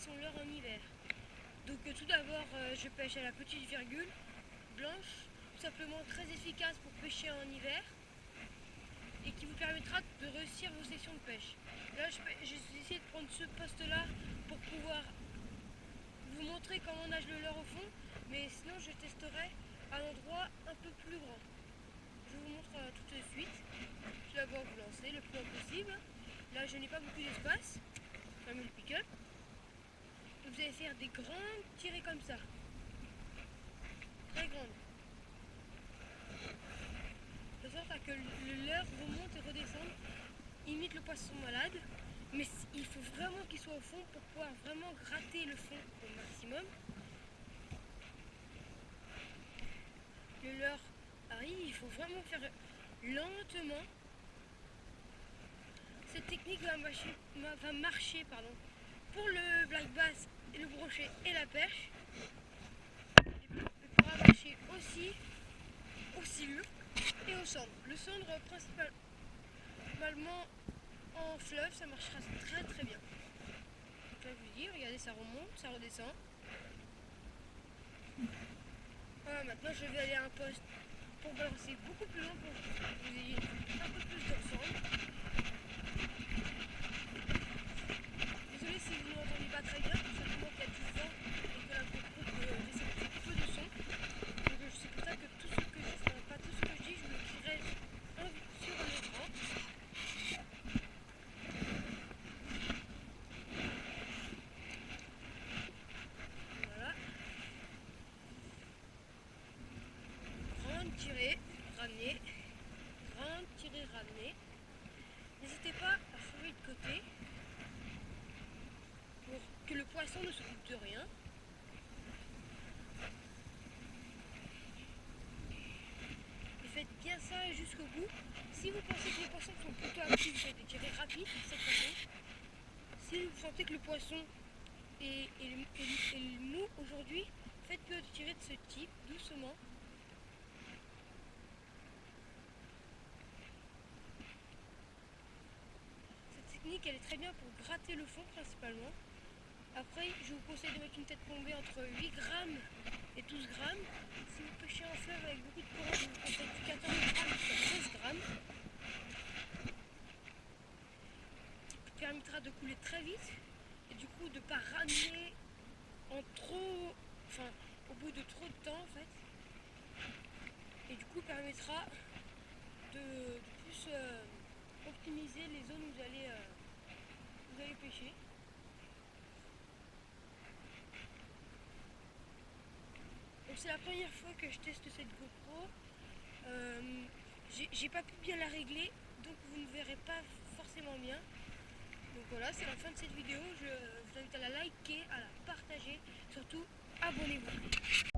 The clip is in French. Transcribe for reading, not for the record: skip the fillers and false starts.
son leurre en hiver. Donc tout d'abord, je pêche à la petite virgule blanche, tout simplement très efficace pour pêcher en hiver et qui vous permettra de réussir vos sessions de pêche. Là, j'ai essayé de prendre ce poste-là pour pouvoir vous montrer comment nage le leurre au fond, mais sinon je testerai à un endroit un peu plus grand. Je vous montre tout de suite. Tout d'abord, vous lancez le plus loin possible. Là, je n'ai pas beaucoup d'espace. Je mets le pick-up. Vous allez faire des grandes tirées comme ça. Très grandes. De sorte à que le leurre remonte et redescende, imite le poisson malade. Mais il faut vraiment qu'il soit au fond pour pouvoir vraiment gratter le fond au maximum. Le leurre arrive, il faut vraiment faire lentement. Cette technique va marcher pour le black bass, le brochet et la perche. Elle pourra marcher aussi au silure et au cendre. Le cendre principalement en fleuve, ça marchera très très bien. Je vais vous dire, regardez, ça remonte, ça redescend. Voilà, maintenant je vais aller à un poste pour balancer beaucoup plus loin pour que vous ayez un peu plus de cendre. Désolé si vous ne m'entendez pas très bien, tout simplement qu'il y a du vent et que la GoPro laisse un petit peu de son. Donc c'est pour ça que tout ce que je dis, pas tout ce que je dis, je le dirai sur l'écran. Voilà. Grande tirée, ramener. Grande tirée, ramener. N'hésitez pas à fouiller de côté pour que le poisson ne s'occupe de rien. Et faites bien ça jusqu'au bout. Si vous pensez que les poissons sont plutôt actifs, faites des tirées rapides de cette façon. Si vous sentez que le poisson est mou aujourd'hui, faites-le tirer de ce type, doucement. Cette technique, elle est très bien pour gratter le fond principalement. Après, je vous conseille de mettre une tête plombée entre 8 grammes et 12 grammes. Si vous pêchez en fleuve avec beaucoup de courant, je vous conseille du 14 grammes sur 16 grammes. Qui permettra de couler très vite et du coup de ne pas ramener au bout de trop de temps en fait. Et du coup permettra de plus optimiser les zones où vous allez pêcher. Donc c'est la première fois que je teste cette GoPro. J'ai pas pu bien la régler, donc vous ne verrez pas forcément bien. Donc voilà, c'est la fin de cette vidéo. Je vous invite à la liker, à la partager, surtout abonnez-vous.